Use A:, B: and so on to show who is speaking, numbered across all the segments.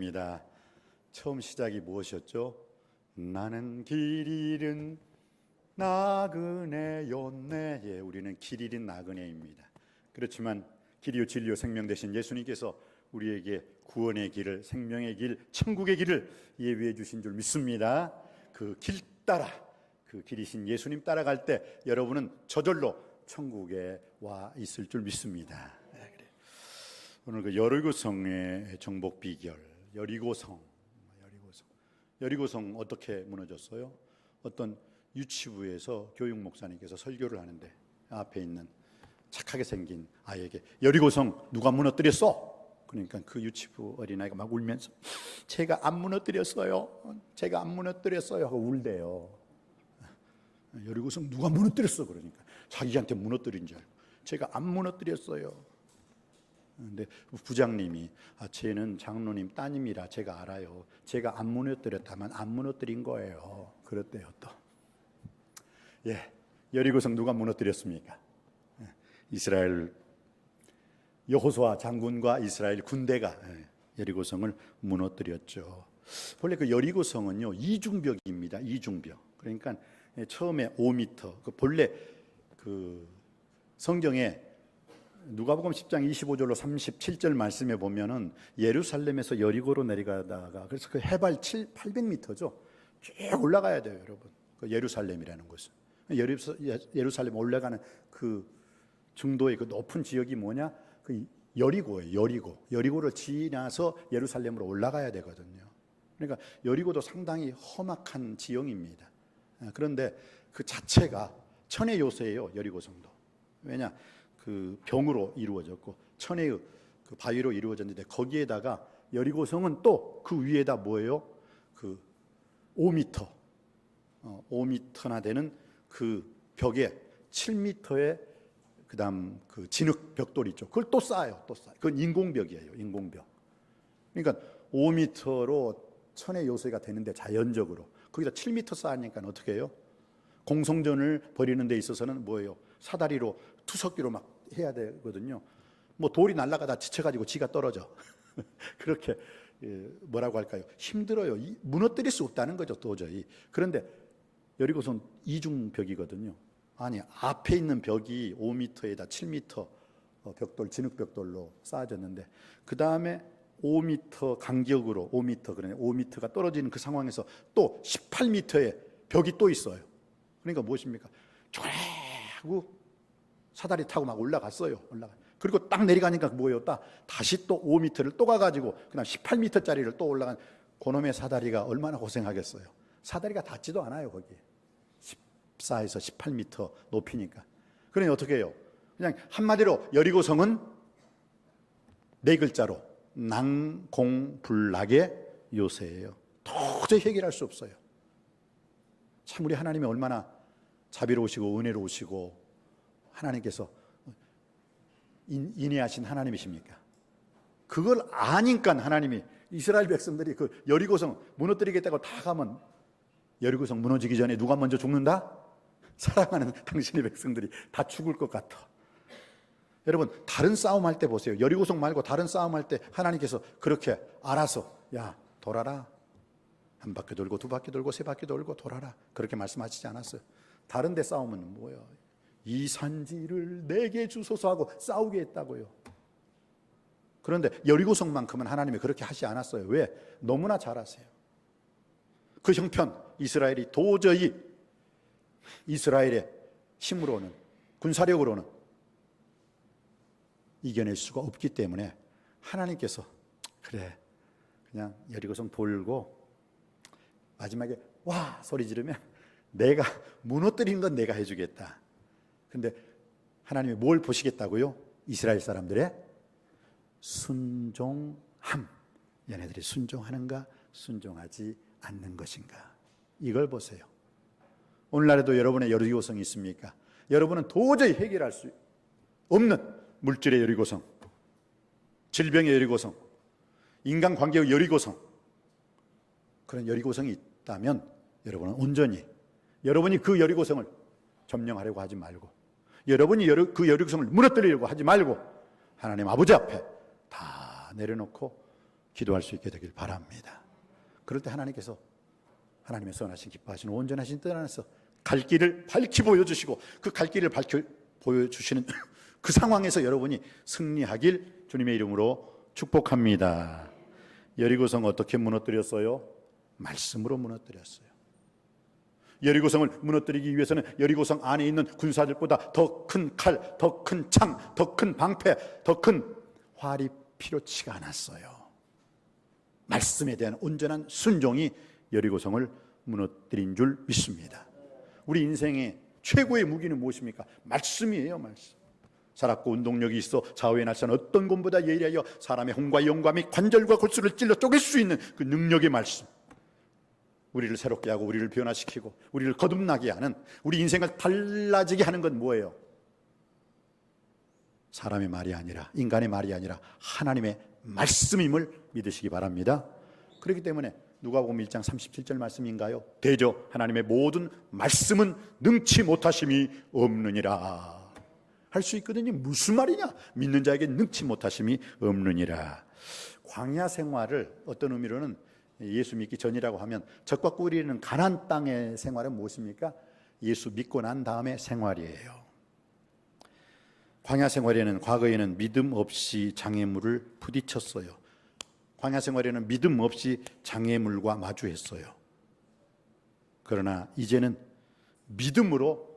A: 찬송입니다. 처음 시작이 무엇이었죠? 나는 길 잃은 나그네였네. 예, 우리는 길 잃은 나그네입니다. 그렇지만 길이요 진리요 생명 되신 예수님께서 우리에게 구원의 길을, 생명의 길, 천국의 길을 예비해 주신 줄 믿습니다. 그 길 따라, 그 길이신 예수님 따라갈 때 여러분은 저절로 천국에 와 있을 줄 믿습니다. 오늘 그 여리고성의 정복 비결, 여리고성 어떻게 무너졌어요? 어떤 유치부에서 교육 목사님께서 설교를 하는데 앞에 있는 착하게 생긴 아이에게 여리고성 누가 무너뜨렸어? 그러니까 그 유치부 어린아이가 막 울면서 제가 안 무너뜨렸어요. 제가 안 무너뜨렸어요 하고 울대요. 여리고성 누가 무너뜨렸어? 그러니까 자기한테 무너뜨린 줄 알고 제가 안 무너뜨렸어요. 근데 부장님이 쟤는 장로님 따님이라 제가 알아요. 제가 안 무너뜨렸다면 안 무너뜨린 거예요. 그랬대요 또. 예, 여리고성 누가 무너뜨렸습니까? 이스라엘 여호수아 장군과 이스라엘 군대가 여리고성을 무너뜨렸죠. 원래 그 여리고성은요 이중벽입니다. 이중벽. 그러니까 처음에 5m. 그 본래 그 성경에 누가복음 10장 25절로 37절 말씀에 보면은 예루살렘에서 여리고로 내려가다가 그래서 그 해발 800m죠. 쭉 올라가야 돼요, 여러분. 그 예루살렘이라는 곳은. 예루살렘 올라가는 그 중도의 그 높은 지역이 뭐냐? 그 여리고예요. 여리고를 지나서 예루살렘으로 올라가야 되거든요. 그러니까 여리고도 상당히 험악한 지형입니다. 그런데 그 자체가 천의 요새예요, 여리고성도. 왜냐? 그 병으로 이루어졌고 천의 그 바위로 이루어졌는데 거기에다가 여리고성은 또 그 위에다 뭐예요? 그 5m, 5m나 되는 그 벽에 7m의 그다음 그 진흙 벽돌 있죠. 그걸 또 쌓아요, 또 쌓아요. 그건 인공벽이에요, 인공벽. 그러니까 5m로 천의 요새가 되는데 자연적으로 거기다 7m 쌓으니까 어떻게 해요? 공성전을 벌이는 데 있어서는 뭐예요? 사다리로 투석기로 막 해야 되거든요. 뭐 돌이 날아가다 지쳐가지고 지가 떨어져. 그렇게 뭐라고 할까요? 힘들어요. 무너뜨릴 수 없다는 거죠, 도저히. 그런데 여리고성 이중벽이거든요. 아니 앞에 있는 벽이 5m에다 7m 벽돌, 진흙벽돌로 쌓아졌는데 그 다음에 5m 간격으로 5m, 그러니까 5m가 떨어지는 그 상황에서 또 18m의 벽이 또 있어요. 그러니까 무엇입니까? 쫙 하고 사다리 타고 막 올라갔어요. 그리고 딱 내려가니까 뭐예요? 딱 다시 또 5m를 또 가가지고 그냥 18m짜리를 또 올라간 그놈의 사다리가 얼마나 고생하겠어요. 사다리가 닿지도 않아요 거기에. 14에서 18m 높이니까. 그러니 어떻게 해요? 그냥 한마디로 여리고성은 네 글자로 난공불락의 요새예요. 도저히 해결할 수 없어요. 참 우리 하나님이 얼마나 자비로우시고 은혜로우시고 하나님께서 인내하신 하나님이십니까? 그걸 아니까 하나님이 이스라엘 백성들이 그 여리고성 무너뜨리겠다고 다 가면 여리고성 무너지기 전에 누가 먼저 죽는다? 사랑하는 당신의 백성들이 다 죽을 것 같아. 여러분 다른 싸움 할 때 보세요. 여리고성 말고 다른 싸움 할 때 하나님께서 그렇게 알아서 야 돌아라. 한 바퀴 돌고 두 바퀴 돌고 세 바퀴 돌고 돌아라. 그렇게 말씀하시지 않았어요. 다른 데 싸우면 뭐예요? 이 산지를 내게 주소서 하고 싸우게 했다고요. 그런데 여리고성만큼은 하나님이 그렇게 하지 않았어요. 왜? 너무나 잘 아세요. 그 형편 이스라엘이 도저히 이스라엘의 힘으로는 군사력으로는 이겨낼 수가 없기 때문에 하나님께서 그래 그냥 여리고성 돌고 마지막에 와 소리 지르면 내가 무너뜨린 건 내가 해주겠다. 근데 하나님이 뭘 보시겠다고요? 이스라엘 사람들의 순종함. 얘네들이 순종하는가 순종하지 않는 것인가. 이걸 보세요. 오늘날에도 여러분의 여리고성이 있습니까? 여러분은 도저히 해결할 수 없는 물질의 여리고성, 질병의 여리고성, 인간관계의 여리고성, 그런 여리고성이 있다면 여러분은 온전히 여러분이 그 여리고성을 점령하려고 하지 말고 여러분이 그 여리고성을 무너뜨리려고 하지 말고 하나님 아버지 앞에 다 내려놓고 기도할 수 있게 되길 바랍니다. 그럴 때 하나님께서 하나님의 선하신 기뻐하시는 온전하신 뜻 안에서 갈 길을 밝히 보여주시고 그 갈 길을 밝히 보여주시는 그 상황에서 여러분이 승리하길 주님의 이름으로 축복합니다. 여리고성 어떻게 무너뜨렸어요? 말씀으로 무너뜨렸어요. 여리고성을 무너뜨리기 위해서는 여리고성 안에 있는 군사들보다 더 큰 칼, 더 큰 창, 더 큰 방패, 더 큰 활이 필요치가 않았어요. 말씀에 대한 온전한 순종이 여리고성을 무너뜨린 줄 믿습니다. 우리 인생의 최고의 무기는 무엇입니까? 말씀이에요. 말씀. 살았고 운동력이 있어 좌우의 날선 어떤 것보다 예리하여 사람의 혼과 영과 및 관절과 골수를 찔러 쪼갤 수 있는 그 능력의 말씀, 우리를 새롭게 하고 우리를 변화시키고 우리를 거듭나게 하는, 우리 인생을 달라지게 하는 건 뭐예요? 사람의 말이 아니라, 인간의 말이 아니라 하나님의 말씀임을 믿으시기 바랍니다. 그렇기 때문에 누가복음 1장 37절 말씀인가요? 대저 하나님의 모든 말씀은 능치 못하심이 없느니라 할 수 있거든요. 무슨 말이냐? 믿는 자에게 능치 못하심이 없느니라. 광야 생활을 어떤 의미로는 예수 믿기 전이라고 하면 젖과 꿀이 흐르는 가나안 땅의 생활은 무엇입니까? 예수 믿고 난 다음의 생활이에요. 광야 생활에는 과거에는 믿음 없이 장애물을 부딪혔어요. 광야 생활에는 믿음 없이 장애물과 마주했어요. 그러나 이제는 믿음으로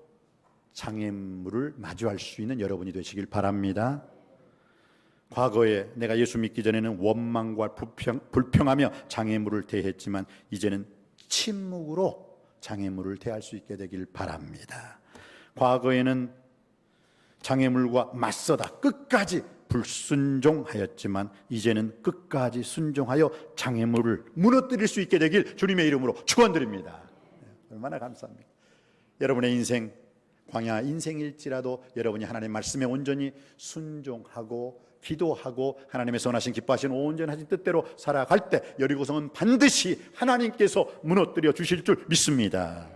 A: 장애물을 마주할 수 있는 여러분이 되시길 바랍니다. 과거에 내가 예수 믿기 전에는 원망과 불평하며 장애물을 대했지만 이제는 침묵으로 장애물을 대할 수 있게 되길 바랍니다. 과거에는 장애물과 맞서다 끝까지 불순종하였지만 이제는 끝까지 순종하여 장애물을 무너뜨릴 수 있게 되길 주님의 이름으로 축원드립니다. 얼마나 감사합니까? 여러분의 인생, 광야 인생일지라도 여러분이 하나님의 말씀에 온전히 순종하고 기도하고 하나님의 선하신 기뻐하시는 온전하신 뜻대로 살아갈 때 여리고성은 반드시 하나님께서 무너뜨려 주실 줄 믿습니다.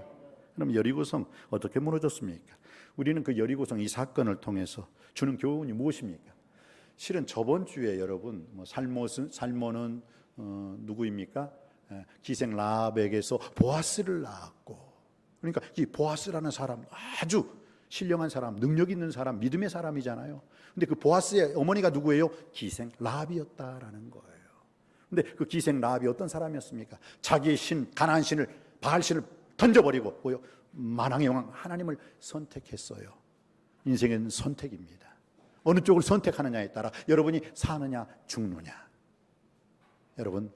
A: 그럼 여리고성 어떻게 무너졌습니까? 우리는 그 여리고성 이 사건을 통해서 주는 교훈이 무엇입니까? 실은 저번 주에 여러분 살모는 누구입니까? 기생 라합에게서 보아스를 낳았고, 그러니까 이 보아스라는 사람 아주 신령한 사람, 능력 있는 사람, 믿음의 사람이잖아요. 근데 그 보아스의 어머니가 누구예요? 기생 라합이었다라는 거예요. 근데 그 기생 라합이 어떤 사람이었습니까? 자기의 신, 가나안 신을, 바알 신을 던져버리고 만왕의 왕 하나님을 선택했어요. 인생은 선택입니다. 어느 쪽을 선택하느냐에 따라 여러분이 사느냐 죽느냐. 여러분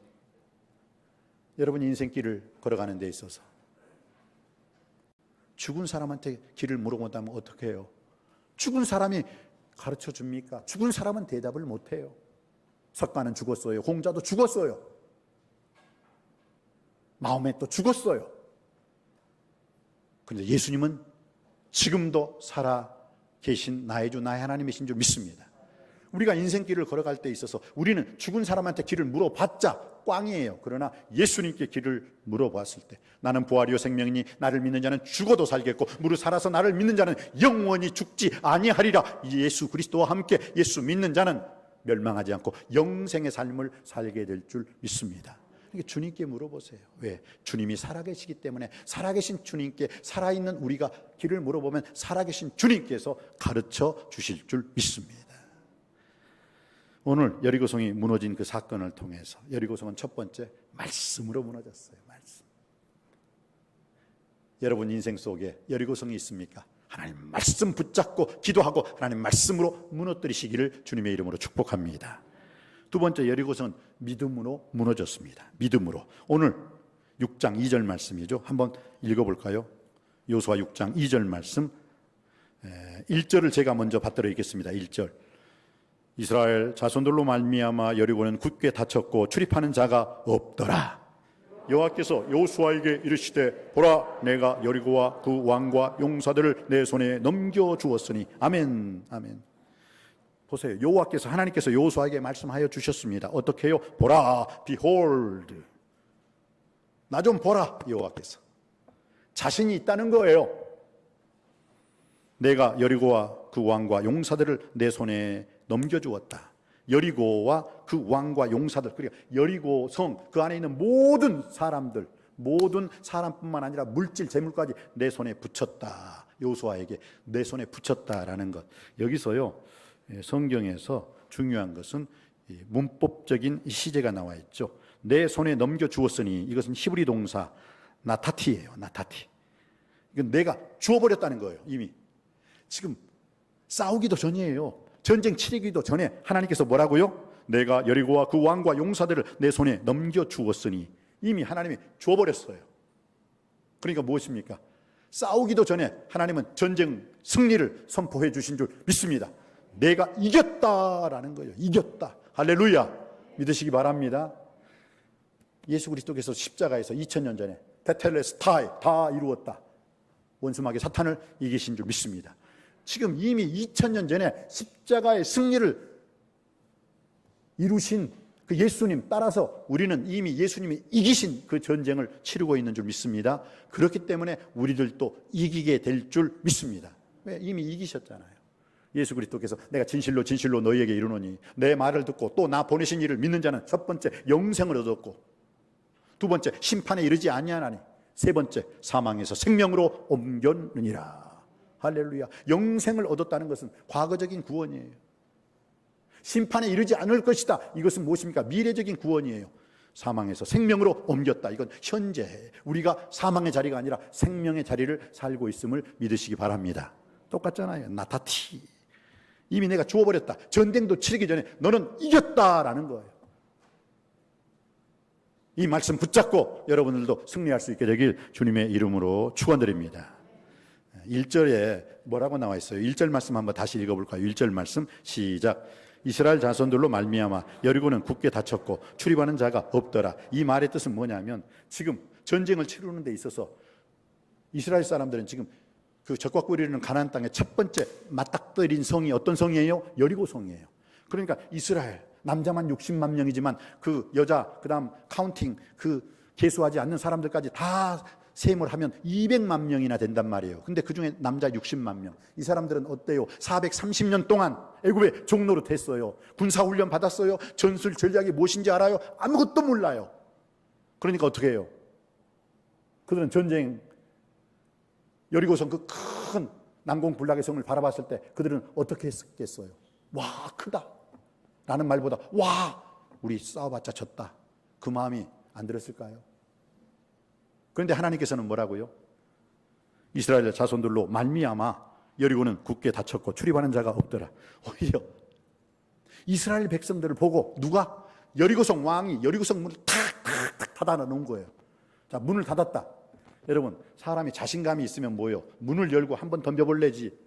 A: 인생길을 걸어가는 데 있어서 죽은 사람한테 길을 물어본다면 어떻게 해요? 죽은 사람이 가르쳐 줍니까? 죽은 사람은 대답을 못해요. 석가는 죽었어요. 공자도 죽었어요. 마호메도 죽었어요. 그런데 예수님은 지금도 살아 계신 나의 주 나의 하나님이신 줄 믿습니다. 우리가 인생길을 걸어갈 때 있어서 우리는 죽은 사람한테 길을 물어봤자 꽝이에요. 그러나 예수님께 길을 물어봤을 때 나는 부활이요 생명이니 나를 믿는 자는 죽어도 살겠고 무릇 살아서 나를 믿는 자는 영원히 죽지 아니하리라. 예수 그리스도와 함께 예수 믿는 자는 멸망하지 않고 영생의 삶을 살게 될 줄 믿습니다. 그러니까 주님께 물어보세요. 왜? 주님이 살아계시기 때문에 살아계신 주님께 살아있는 우리가 길을 물어보면 살아계신 주님께서 가르쳐 주실 줄 믿습니다. 오늘 여리고성이 무너진 그 사건을 통해서 여리고성은 첫 번째 말씀으로 무너졌어요. 말씀. 여러분 인생 속에 여리고성이 있습니까? 하나님 말씀 붙잡고 기도하고 하나님 말씀으로 무너뜨리시기를 주님의 이름으로 축복합니다. 두 번째 여리고성은 믿음으로 무너졌습니다. 믿음으로. 오늘 6장 2절 말씀이죠. 한번 읽어볼까요? 여호수아 6장 2절 말씀. 1절을 제가 먼저 받들어 읽겠습니다. 1절. 이스라엘 자손들로 말미암아 여리고는 굳게 닫혔고 출입하는 자가 없더라. 여호와께서 여호수아에게 이르시되 보라 내가 여리고와 그 왕과 용사들을 내 손에 넘겨주었으니 아멘 아멘. 보세요. 여호와께서 하나님께서 여호수아에게 말씀하여 주셨습니다. 어떻게 해요? 보라 behold. 나 좀 보라. 여호와께서 자신이 있다는 거예요. 내가 여리고와 그 왕과 용사들을 내 손에 넘겨주었다. 여리고와 그 왕과 용사들, 그러니까 여리고 성 그 안에 있는 모든 사람들, 모든 사람뿐만 아니라 물질 재물까지 내 손에 붙였다. 여호수아에게 내 손에 붙였다라는 것. 여기서요, 성경에서 중요한 것은 문법적인 시제가 나와 있죠. 내 손에 넘겨 주었으니, 이것은 히브리 동사 나타티예요. 나타티. 이건 내가 주어버렸다는 거예요. 이미 지금 싸우기도 전이에요. 전쟁 치르기도 전에 하나님께서 뭐라고요? 내가 여리고와 그 왕과 용사들을 내 손에 넘겨 주었으니, 이미 하나님이 주어버렸어요. 그러니까 무엇입니까? 싸우기도 전에 하나님은 전쟁 승리를 선포해 주신 줄 믿습니다. 내가 이겼다라는 거예요. 이겼다. 할렐루야. 믿으시기 바랍니다. 예수 그리스도께서 십자가에서 2000년 전에 테텔레스타이 다 이루었다. 원수마귀 사탄을 이기신 줄 믿습니다. 지금 이미 2000년 전에 십자가의 승리를 이루신 그 예수님 따라서 우리는 이미 예수님이 이기신 그 전쟁을 치르고 있는 줄 믿습니다. 그렇기 때문에 우리들도 이기게 될 줄 믿습니다. 왜? 이미 이기셨잖아요. 예수 그리스도께서 내가 진실로 진실로 너희에게 이르노니 내 말을 듣고 또 나 보내신 이를 믿는 자는 첫 번째 영생을 얻었고, 두 번째 심판에 이르지 아니하나니, 세 번째 사망에서 생명으로 옮겼느니라. 할렐루야. 영생을 얻었다는 것은 과거적인 구원이에요. 심판에 이르지 않을 것이다. 이것은 무엇입니까? 미래적인 구원이에요. 사망에서 생명으로 옮겼다. 이건 현재 우리가 사망의 자리가 아니라 생명의 자리를 살고 있음을 믿으시기 바랍니다. 똑같잖아요. 나타티. 이미 내가 주어버렸다. 전쟁도 치르기 전에 너는 이겼다라는 거예요. 이 말씀 붙잡고 여러분들도 승리할 수 있게 되길 주님의 이름으로 축원드립니다. 1절에 뭐라고 나와 있어요? 1절 말씀 한번 다시 읽어볼까요? 1절 말씀 시작. 이스라엘 자손들로 말미암아 여리고는 굳게 닫혔고 출입하는 자가 없더라. 이 말의 뜻은 뭐냐면, 지금 전쟁을 치르는 데 있어서 이스라엘 사람들은 지금 그 적과 꿀이르는 가나안 땅의 첫 번째 맞닥뜨린 성이 어떤 성이에요? 여리고 성이에요. 그러니까 이스라엘 남자만 60만 명이지만 그 여자, 그 다음 카운팅, 그 계수하지 않는 사람들까지 다 셈을 하면 200만 명이나 된단 말이에요. 근데 그 중에 남자 60만 명. 이 사람들은 어때요? 430년 동안 애굽의 종노릇 했어요. 군사훈련 받았어요. 전술 전략이 무엇인지 알아요? 아무것도 몰라요. 그러니까 어떻게 해요? 그들은 전쟁, 여리고성 그 큰 난공불락의 성을 바라봤을 때 그들은 어떻게 했겠어요? 와, 크다 라는 말보다 와, 우리 싸워봤자 졌다, 그 마음이 안 들었을까요? 그런데 하나님께서는 뭐라고요? 이스라엘 자손들로 말미암아 여리고는 굳게 닫혔고 출입하는 자가 없더라. 오히려 이스라엘 백성들을 보고 누가? 여리고성 왕이 여리고성 문을 탁탁탁 닫아 놓은 거예요. 자, 문을 닫았다. 여러분, 사람이 자신감이 있으면 뭐예요? 문을 열고 한번 덤벼볼래지.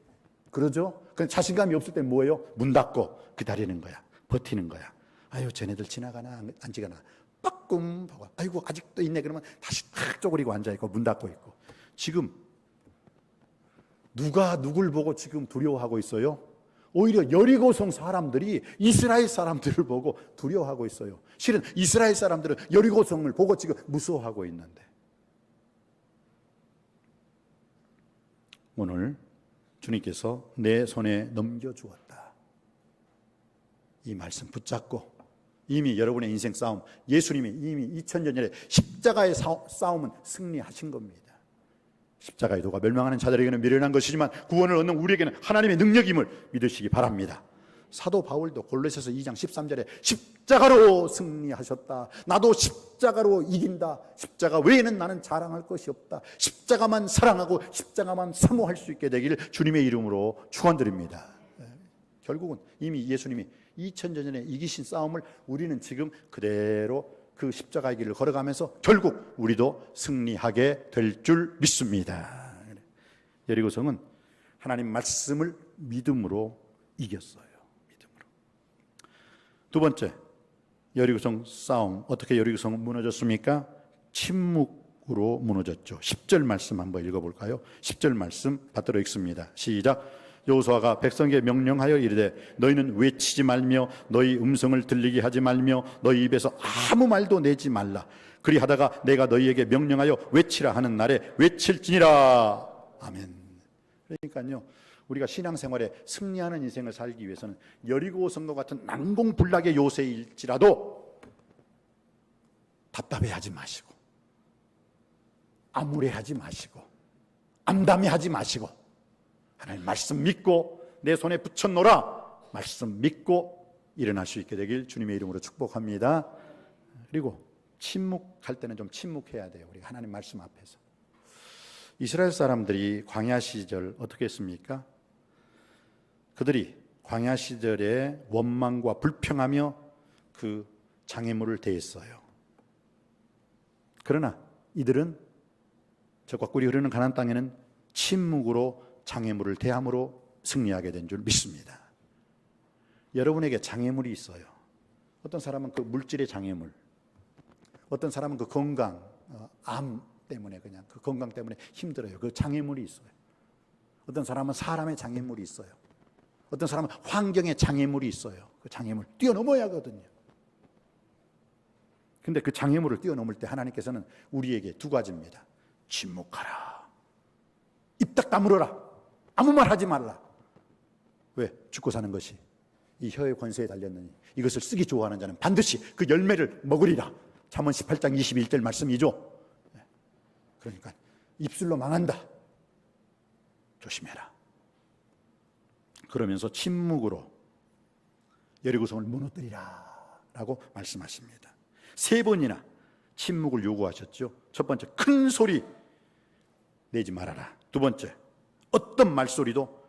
A: 그러죠? 그냥 자신감이 없을 때 뭐예요? 문 닫고 기다리는 거야. 버티는 거야. 아유, 쟤네들 지나가나 안 지나가나. 빠끔 보고, 아이고 아직도 있네. 그러면 다시 탁 쪼그리고 앉아있고 문 닫고 있고. 지금 누가 누굴 보고 지금 두려워하고 있어요? 오히려 여리고성 사람들이 이스라엘 사람들을 보고 두려워하고 있어요. 실은 이스라엘 사람들은 여리고성을 보고 지금 무서워하고 있는데, 오늘 주님께서 내 손에 넘겨주었다. 이 말씀 붙잡고 이미 여러분의 인생 싸움, 예수님이 이미 2000년 전에 십자가의 싸움은 승리하신 겁니다. 십자가의 도가 멸망하는 자들에게는 미련한 것이지만 구원을 얻는 우리에게는 하나님의 능력임을 믿으시기 바랍니다. 사도 바울도 골로새서 2장 13절에 십자가로 승리하셨다. 나도 십자가로 이긴다. 십자가 외에는 나는 자랑할 것이 없다. 십자가만 사랑하고 십자가만 사모할 수 있게 되기를 주님의 이름으로 축원드립니다. 결국은 이미 예수님이 2000년 전에 이기신 싸움을 우리는 지금 그대로 그 십자가의 길을 걸어가면서 결국 우리도 승리하게 될 줄 믿습니다. 여리고성은 하나님 말씀을 믿음으로 이겼어요. 믿음으로. 두 번째, 여리고성 싸움. 어떻게 여리고성은 무너졌습니까? 침묵으로 무너졌죠. 10절 말씀 한번 읽어볼까요? 10절 말씀 받들어 읽습니다. 시작. 여호수아가 백성에게 명령하여 이르되 너희는 외치지 말며 너희 음성을 들리게 하지 말며 너희 입에서 아무 말도 내지 말라. 그리하다가 내가 너희에게 명령하여 외치라 하는 날에 외칠지니라. 아멘. 그러니까요, 우리가 신앙생활에 승리하는 인생을 살기 위해서는 여리고 성과 같은 난공불락의 요새일지라도 답답해하지 마시고, 암울해하지 마시고, 암담해하지 마시고, 하나님 말씀 믿고 내 손에 붙여놓으라 말씀 믿고 일어날 수 있게 되길 주님의 이름으로 축복합니다. 그리고 침묵할 때는 좀 침묵해야 돼요. 우리가 하나님 말씀 앞에서. 이스라엘 사람들이 광야 시절 어떻게 했습니까? 그들이 광야 시절에 원망과 불평하며 그 장애물을 대했어요. 그러나 이들은 적과 꿀이 흐르는 가나안 땅에는 침묵으로 장애물을 대함으로 승리하게 된 줄 믿습니다. 여러분에게 장애물이 있어요. 어떤 사람은 그 물질의 장애물, 어떤 사람은 그 건강, 암 때문에 그냥 그 건강 때문에 힘들어요. 그 장애물이 있어요. 어떤 사람은 사람의 장애물이 있어요. 어떤 사람은 환경의 장애물이 있어요. 그 장애물 뛰어넘어야 하거든요. 근데 그 장애물을 뛰어넘을 때 하나님께서는 우리에게 두 가지입니다. 침묵하라. 입 딱 다물어라. 아무 말 하지 말라. 왜? 죽고 사는 것이 이 혀의 권세에 달렸느니 이것을 쓰기 좋아하는 자는 반드시 그 열매를 먹으리라. 잠언 18장 21절 말씀이죠. 그러니까 입술로 망한다. 조심해라. 그러면서 침묵으로 여리고성을 무너뜨리라 라고 말씀하십니다. 3번이나 침묵을 요구하셨죠. 첫 번째, 큰 소리 내지 말아라. 두 번째, 어떤 말소리도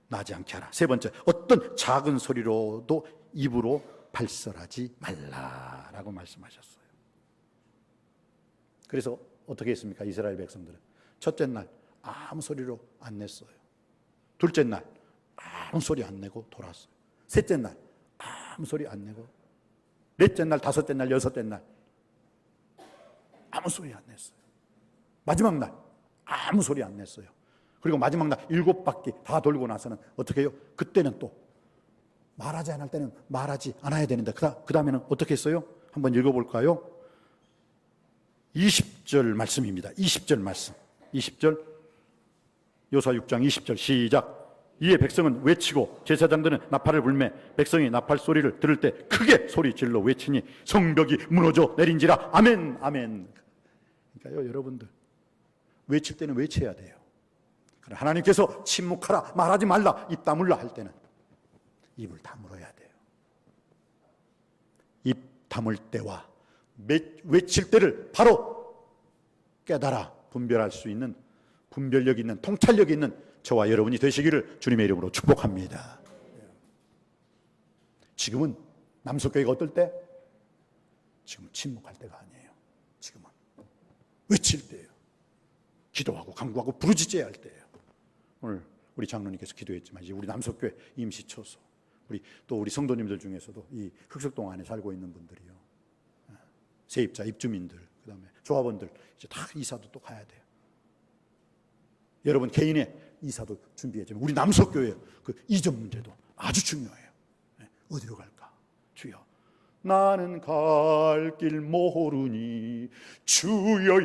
A: 나지 않게 하라. 세 번째, 어떤 작은 소리로도 입으로 발설하지 말라라고 말씀하셨어요. 그래서 어떻게 했습니까? 이스라엘 백성들은 첫째 날 아무 소리로 안 냈어요. 둘째 날 아무 소리 안 내고 돌았어요. 셋째 날 아무 소리 안 내고, 넷째 날, 다섯째 날, 여섯째 날 아무 소리 안 냈어요. 마지막 날 아무 소리 안 냈어요. 그리고 마지막 날 7바퀴 다 돌고 나서는 어떻게 해요? 그때는 또 말하지 않을 때는 말하지 않아야 되는데 그 다음에는 어떻게 했어요? 한번 읽어볼까요? 20절 말씀입니다. 20절 말씀. 20절 여호수아 6장 20절 시작. 이에 백성은 외치고 제사장들은 나팔을 불매 백성이 나팔 소리를 들을 때 크게 소리 질러 외치니 성벽이 무너져 내린지라. 아멘 아멘. 그러니까요, 여러분들 외칠 때는 외쳐야 돼요. 하나님께서 침묵하라, 말하지 말라, 입 다물라 할 때는 입을 다물어야 돼요. 입 다물 때와 외칠 때를 바로 깨달아 분별할 수 있는, 분별력 있는, 통찰력 있는 저와 여러분이 되시기를 주님의 이름으로 축복합니다. 지금은 남석교회가 어떨 때? 지금 침묵할 때가 아니에요. 지금은 외칠 때예요. 기도하고 간구하고 부르짖어야 할 때예요. 오늘 우리 장로님께서 기도했지만 이제 우리 남석교회 임시초소, 우리 성도님들 중에서도 이 흑석동 안에 살고 있는 분들이요, 세입자, 입주민들, 그다음에 조합원들 이제 다 이사도 또 가야 돼요. 여러분 개인의 이사도 준비했지만 우리 남석교회 그 이전 문제도 아주 중요해요. 어디로 갈까? 주여, 나는 갈 길 모르니 주여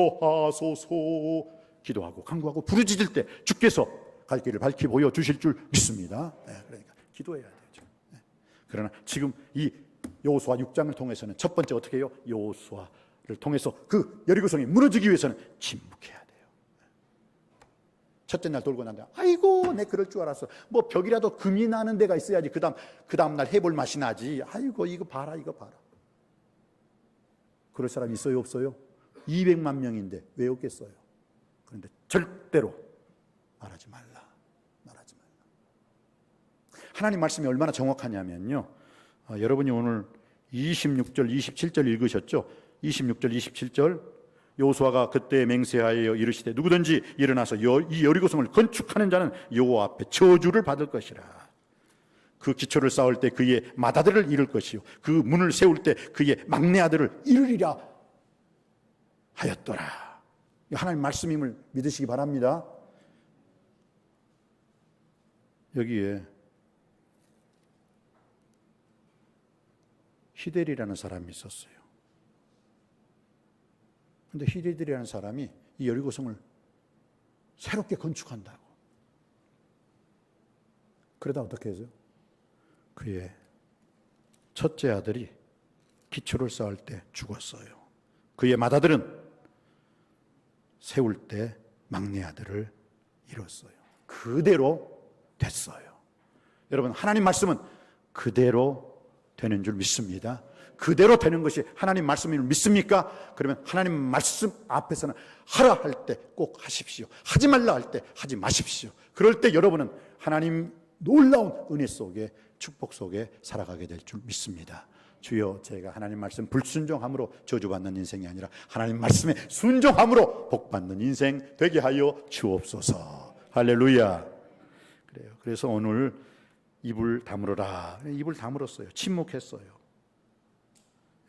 A: 인도하소서. 기도하고 간구하고 부르짖을 때 주께서 갈 길을 밝히 보여주실 줄 믿습니다. 그러니까 기도해야 되죠. 그러나 지금 이 여호수아 6장을 통해서는 첫 번째 어떻게 해요? 여호수아를 통해서 그 여리고성이 무너지기 위해서는 침묵해야 돼요. 첫째 날 돌고 난 다음에 아이고 내 그럴 줄 알았어. 뭐 벽이라도 금이 나는 데가 있어야지 그 다음 날 해볼 맛이 나지. 아이고 이거 봐라. 그럴 사람 있어요 없어요? 200만 명인데 왜 없겠어요? 그런데 절대로 말하지 말라. 하나님 말씀이 얼마나 정확하냐면요, 여러분이 오늘 26절 27절 읽으셨죠? 26절 27절 여호수아가 그때 맹세하여 이르시되 누구든지 일어나서 이 여리고성을 건축하는 자는 여호와 앞에 저주를 받을 것이라. 그 기초를 쌓을 때 그의 맏아들을 잃을 것이요 그 문을 세울 때 그의 막내 아들을 잃으리라 하였더라. 하나님 말씀임을 믿으시기 바랍니다. 여기에 히델이라는 사람이 있었어요. 그런데 히델이라는 사람이 이 여리고성을 새롭게 건축한다고, 그러다 어떻게 해서요? 그의 첫째 아들이 기초를 쌓을 때 죽었어요. 그의 맏아들은 세울 때 막내 아들을 잃었어요. 그대로 됐어요. 여러분, 하나님 말씀은 그대로 되는 줄 믿습니다. 그대로 되는 것이 하나님 말씀을 믿습니까? 그러면 하나님 말씀 앞에서는 하라 할 때 꼭 하십시오. 하지 말라 할 때 하지 마십시오. 그럴 때 여러분은 하나님 놀라운 은혜 속에, 축복 속에 살아가게 될 줄 믿습니다. 주여, 제가 하나님 말씀 불순종함으로 저주받는 인생이 아니라 하나님 말씀에 순종함으로 복받는 인생 되게 하여 주옵소서. 할렐루야. 그래요. 그래서 오늘 입을 다물어라. 입을 다물었어요. 침묵했어요.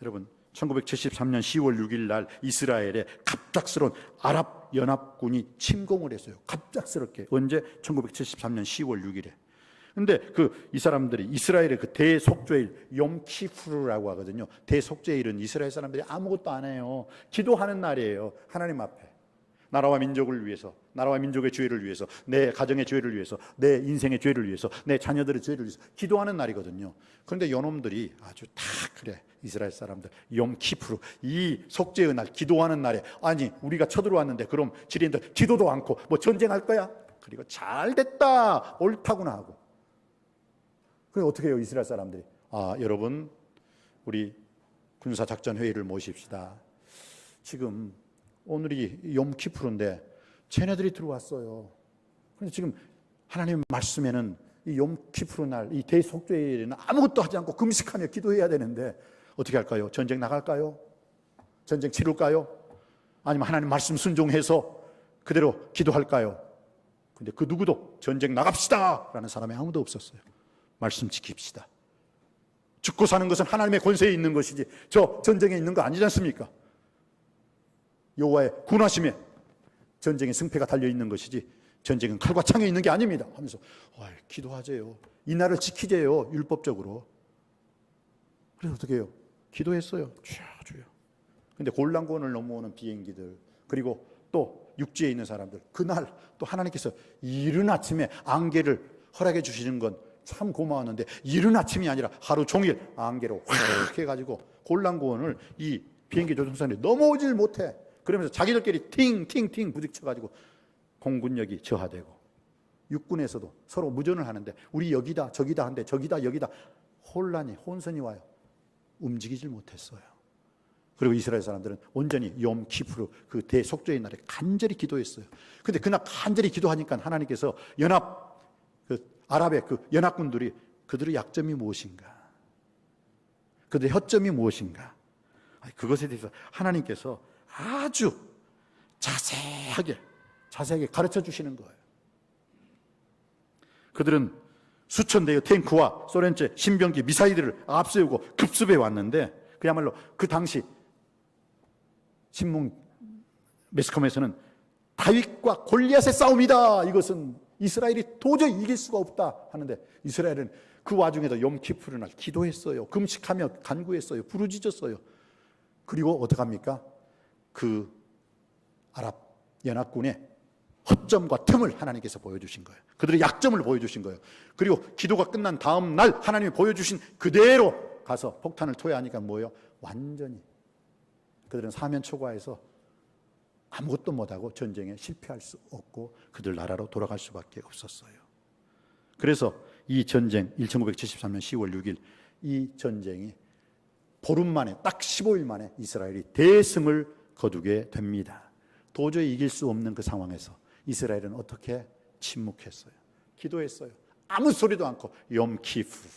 A: 여러분, 1973년 10월 6일 날 이스라엘에 갑작스러운 아랍 연합군이 침공을 했어요. 갑작스럽게. 언제? 1973년 10월 6일에. 근데 이 사람들이 이스라엘의 그 대속죄일 욤키푸르라고 하거든요. 대속죄일은 이스라엘 사람들이 아무것도 안 해요. 기도하는 날이에요. 하나님 앞에. 나라와 민족을 위해서, 나라와 민족의 죄를 위해서, 내 가정의 죄를 위해서, 내 인생의 죄를 위해서, 내 자녀들의 죄를 위해서 기도하는 날이거든요. 그런데 요놈들이 아주 다 그래. 이스라엘 사람들 욤키푸르, 이 속죄의 날, 기도하는 날에, 아니 우리가 쳐들어왔는데 그럼 지리인들 기도도 않고 뭐 전쟁할 거야? 그리고 잘 됐다, 옳다구나 하고. 그럼 어떻게 해요? 이스라엘 사람들이, 여러분, 우리 군사작전회의를 모십시다. 지금 오늘이 욤키푸르인데 쟤네들이 들어왔어요. 그런데 지금 하나님 말씀에는 이 욤키푸르 날, 이 대속죄일에는 아무것도 하지 않고 금식하며 기도해야 되는데 어떻게 할까요? 전쟁 나갈까요? 전쟁 치룰까요? 아니면 하나님 말씀 순종해서 그대로 기도할까요? 근데 그 누구도 전쟁 나갑시다 라는 사람이 아무도 없었어요. 말씀 지킵시다. 죽고 사는 것은 하나님의 권세에 있는 것이지 저 전쟁에 있는 거 아니지 않습니까? 여호와의 군하심에 전쟁의 승패가 달려있는 것이지 전쟁은 칼과 창에 있는 게 아닙니다 하면서 기도하세요. 이 날을 지키재요. 율법적으로. 그래서 어떻게 해요? 기도했어요. 주여. 근데 골란권을 넘어오는 비행기들, 그리고 또 육지에 있는 사람들, 그날 또 하나님께서 이른 아침에 안개를 허락해 주시는 건 참 고마웠는데 이른 아침이 아니라 하루 종일 안개로 확 해가지고 골란권을 이 비행기 조종사들이 넘어오질 못해. 그러면서 자기들끼리 팅팅팅 부딪혀가지고 공군력이 저하되고, 육군에서도 서로 무전을 하는데 우리 여기다 저기다 한데 저기다 여기다 혼선이 와요. 움직이질 못했어요. 그리고 이스라엘 사람들은 온전히 욤키푸르 그 대속죄의 날에 간절히 기도했어요. 근데 그날 간절히 기도하니까 하나님께서 아랍의 그 연합군들이 그들의 약점이 무엇인가, 그들의 허점이 무엇인가, 그것에 대해서 하나님께서 아주 자세하게 가르쳐 주시는 거예요. 그들은 수천 대의 탱크와 소련제 신병기 미사일들을 앞세우고 급습해 왔는데, 그야말로 그 당시 신문 매스컴에서는 다윗과 골리앗의 싸움이다, 이것은 이스라엘이 도저히 이길 수가 없다 하는데, 이스라엘은 그 와중에도 욤키푸르 날 기도했어요. 금식하며 간구했어요. 부르짖었어요. 그리고 어떡합니까? 그 아랍 연합군의 허점과 틈을 하나님께서 보여주신 거예요. 그들의 약점을 보여주신 거예요. 그리고 기도가 끝난 다음 날 하나님이 보여주신 그대로 가서 폭탄을 투여하니까 뭐예요? 완전히 그들은 사면초가에서 아무것도 못하고 전쟁에 실패할 수 없고 그들 나라로 돌아갈 수밖에 없었어요. 그래서 이 전쟁 1973년 10월 6일 이 전쟁이 보름 만에, 딱 15일 만에 이스라엘이 대승을 거두게 됩니다. 도저히 이길 수 없는 그 상황에서 이스라엘은 어떻게? 침묵했어요. 기도했어요. 아무 소리도 않고 욤키푸르,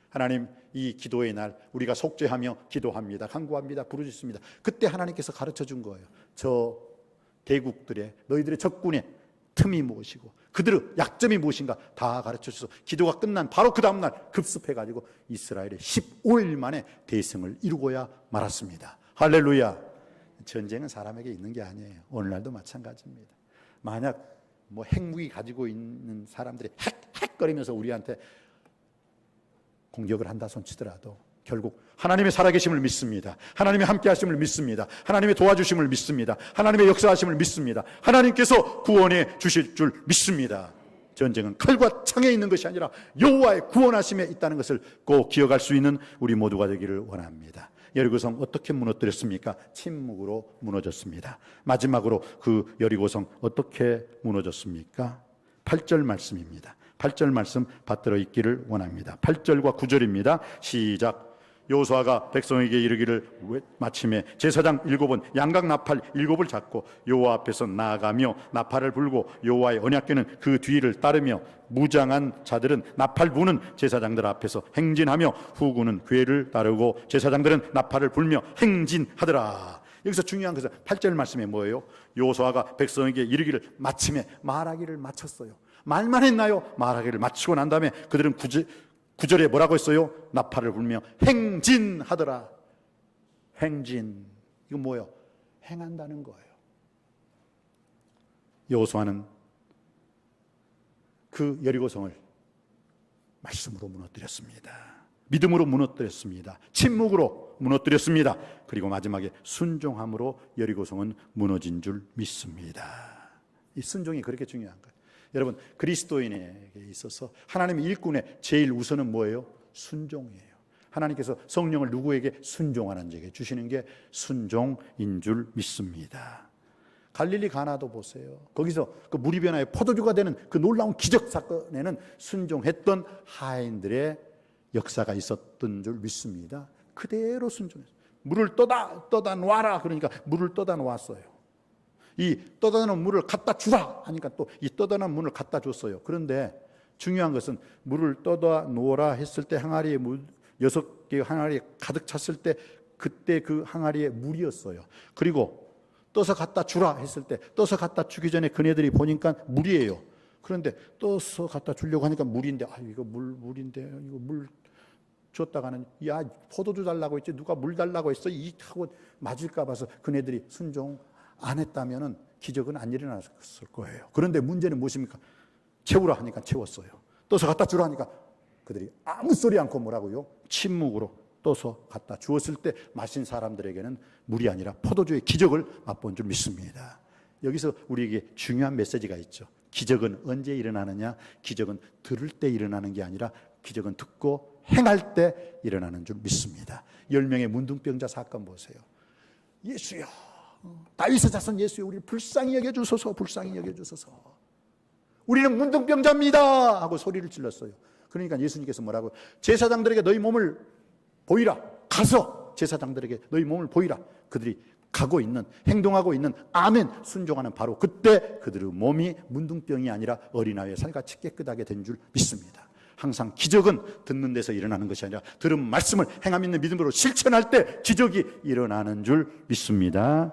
A: 하나님, 이 기도의 날 우리가 속죄하며 기도합니다, 간구합니다, 부르짖습니다. 그때 하나님께서 가르쳐 준 거예요. 저 대국들의, 너희들의 적군의 틈이 무엇이고 그들의 약점이 무엇인가 다 가르쳐 주셔서 기도가 끝난 바로 그 다음날 급습해가지고 이스라엘이 15일 만에 대승을 이루고야 말았습니다. 할렐루야. 전쟁은 사람에게 있는 게 아니에요. 오늘날도 마찬가지입니다. 만약 뭐 핵무기 가지고 있는 사람들이 핵거리면서 우리한테 공격을 한다 손치더라도 결국 하나님의 살아계심을 믿습니다. 하나님의 함께하심을 믿습니다. 하나님의 도와주심을 믿습니다. 하나님의 역사하심을 믿습니다. 하나님께서 구원해 주실 줄 믿습니다. 전쟁은 칼과 창에 있는 것이 아니라 여호와의 구원하심에 있다는 것을 꼭 기억할 수 있는 우리 모두가 되기를 원합니다. 여리고성 어떻게 무너뜨렸습니까? 침묵으로 무너졌습니다. 마지막으로 그 여리고성 어떻게 무너졌습니까? 8절 말씀입니다. 8절 말씀 받들어 있기를 원합니다. 8절과 9절입니다. 시작. 여호수아가 백성에게 이르기를 마침에 제사장 7은 양각 나팔 7을 잡고 여호와 앞에서 나아가며 나팔을 불고 여호와의 언약궤는 그 뒤를 따르며 무장한 자들은 나팔 부는 제사장들 앞에서 행진하며 후군은 궤를 따르고 제사장들은 나팔을 불며 행진하더라. 여기서 중요한 것은 8절 말씀에 뭐예요? 여호수아가 백성에게 이르기를 마침에 말하기를 마쳤어요. 말만 했나요? 말하기를 마치고 난 다음에 그들은 9절에 뭐라고 했어요? 나팔을 불며 행진하더라. 행진, 이거 뭐예요? 행한다는 거예요. 여호수아는 그 여리고성을 말씀으로 무너뜨렸습니다. 믿음으로 무너뜨렸습니다. 침묵으로 무너뜨렸습니다. 그리고 마지막에 순종함으로 여리고성은 무너진 줄 믿습니다. 이 순종이 그렇게 중요한 거예요. 여러분, 그리스도인에게 있어서 하나님의 일꾼의 제일 우선은 뭐예요? 순종이에요. 하나님께서 성령을 누구에게 순종하는 자에게 주시는 게 순종인 줄 믿습니다. 갈릴리 가나도 보세요. 거기서 그 물이 변하여 포도주가 되는 그 놀라운 기적 사건에는 순종했던 하인들의 역사가 있었던 줄 믿습니다. 그대로 순종했어요. 물을 떠다 놔라 그러니까 물을 떠다 놓았어요. 이 떠다 놓은 물을 갖다 주라 하니까 또 이 떠다 놓은 물을 갖다 줬어요. 그런데 중요한 것은 물을 떠다 놓으라 했을 때 항아리에 물 6개 항아리에 가득 찼을 때 그때 그 항아리에 물이었어요. 그리고 떠서 갖다 주라 했을 때 떠서 갖다 주기 전에 그네들이 보니까 물이에요. 그런데 떠서 갖다 주려고 하니까 물인데 이거 물인데 이거 물 줬다가는 야 포도주 달라고 했지 누가 물 달라고 했어 이 하고 맞을까 봐서 그네들이 순종 안 했다면은 기적은 안 일어났을 거예요. 그런데 문제는 무엇입니까? 채우라 하니까 채웠어요. 떠서 갖다 주라 하니까 그들이 아무 소리 않고 뭐라고요? 침묵으로 떠서 갖다 주었을 때 마신 사람들에게는 물이 아니라 포도주의 기적을 맛본 줄 믿습니다. 여기서 우리에게 중요한 메시지가 있죠. 기적은 언제 일어나느냐? 기적은 들을 때 일어나는 게 아니라 기적은 듣고 행할 때 일어나는 줄 믿습니다. 10명의 문둥병자 사건 보세요. 예수여, 다윗의 자손 예수여, 우리를 불쌍히 여겨주소서, 불쌍히 여겨주소서. 우리는 문둥병자입니다 하고 소리를 질렀어요. 그러니까 예수님께서 뭐라고? 제사장들에게 너희 몸을 보이라. 가서 제사장들에게 너희 몸을 보이라. 그들이 가고 있는, 행동하고 있는, 아멘 순종하는 바로 그때 그들의 몸이 문둥병이 아니라 어린아이의 살같이 깨끗하게 된 줄 믿습니다. 항상 기적은 듣는 데서 일어나는 것이 아니라 들은 말씀을 행함 있는 믿음으로 실천할 때 기적이 일어나는 줄 믿습니다.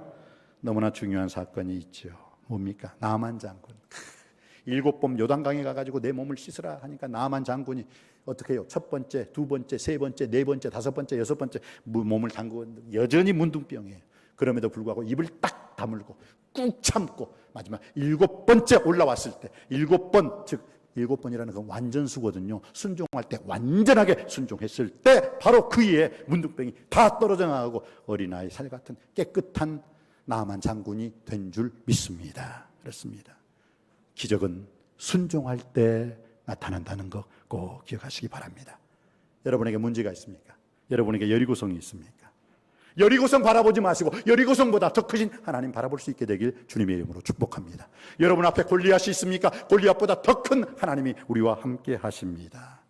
A: 너무나 중요한 사건이 있죠. 뭡니까? 나만 장군. 7번 요단강에 가가지고 내 몸을 씻으라 하니까 나만 장군이 어떻게 해요? 첫 번째, 두 번째, 세 번째, 네 번째, 다섯 번째, 여섯 번째 몸을 담그고 여전히 문둥병이에요. 그럼에도 불구하고 입을 딱 다물고 꾹 참고 마지막 7번째 올라왔을 때 7번, 즉 7번이라는 건 완전수거든요. 순종할 때 완전하게 순종했을 때 바로 그의 문둥병이 다 떨어져 나가고 어린아이 살 같은 깨끗한 나만 장군이 된 줄 믿습니다. 그렇습니다. 기적은 순종할 때 나타난다는 거 꼭 기억하시기 바랍니다. 여러분에게 문제가 있습니까? 여러분에게 여리고성이 있습니까? 여리고성 바라보지 마시고 여리고성보다 더 크신 하나님 바라볼 수 있게 되길 주님의 이름으로 축복합니다. 여러분 앞에 골리앗이 있습니까? 골리앗보다 더 큰 하나님이 우리와 함께 하십니다.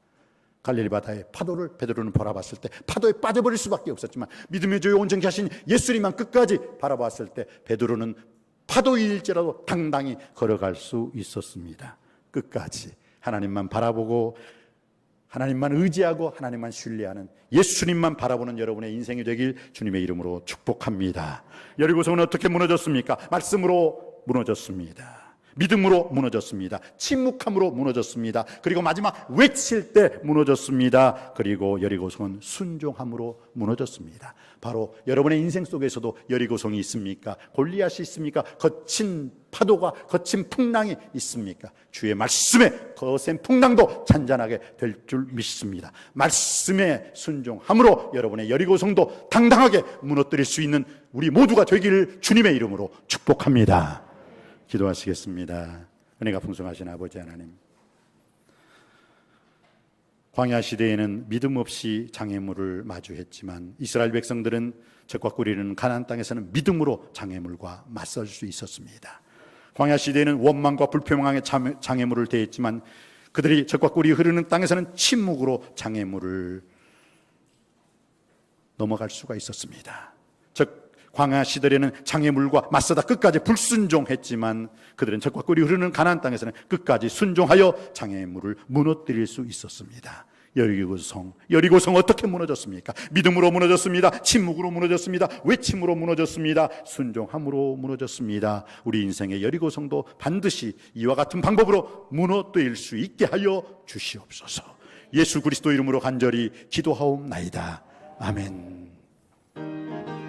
A: 갈릴리 바다의 파도를 베드로는 바라봤을 때 파도에 빠져버릴 수밖에 없었지만 믿음의 조에 온전케 하신 예수님만 끝까지 바라봤을 때 베드로는 파도일지라도 당당히 걸어갈 수 있었습니다. 끝까지 하나님만 바라보고 하나님만 의지하고 하나님만 신뢰하는 예수님만 바라보는 여러분의 인생이 되길 주님의 이름으로 축복합니다. 여리고성은 어떻게 무너졌습니까? 말씀으로 무너졌습니다. 믿음으로 무너졌습니다. 침묵함으로 무너졌습니다. 그리고 마지막 외칠 때 무너졌습니다. 그리고 여리고성은 순종함으로 무너졌습니다. 바로 여러분의 인생 속에서도 여리고성이 있습니까? 골리앗이 있습니까? 거친 파도가 거친 풍랑이 있습니까? 주의 말씀에 거센 풍랑도 잔잔하게 될 줄 믿습니다. 말씀에 순종함으로 여러분의 여리고성도 당당하게 무너뜨릴 수 있는 우리 모두가 되기를 주님의 이름으로 축복합니다. 기도하시겠습니다. 은혜가 풍성하신 아버지 하나님, 광야 시대에는 믿음 없이 장애물을 마주했지만 이스라엘 백성들은 적과 꿀이는 가나안 땅에서는 믿음으로 장애물과 맞설 수 있었습니다. 광야 시대에는 원망과 불평함의 장애물을 대했지만 그들이 적과 꿀이 흐르는 땅에서는 침묵으로 장애물을 넘어갈 수가 있었습니다. 광야 시대에는 장애물과 맞서다 끝까지 불순종했지만 그들은 적과 꿀이 흐르는 가나안 땅에서는 끝까지 순종하여 장애물을 무너뜨릴 수 있었습니다. 여리고성 어떻게 무너졌습니까? 믿음으로 무너졌습니다. 침묵으로 무너졌습니다. 외침으로 무너졌습니다. 순종함으로 무너졌습니다. 우리 인생의 여리고성도 반드시 이와 같은 방법으로 무너뜨릴 수 있게 하여 주시옵소서. 예수 그리스도 이름으로 간절히 기도하옵나이다. 아멘.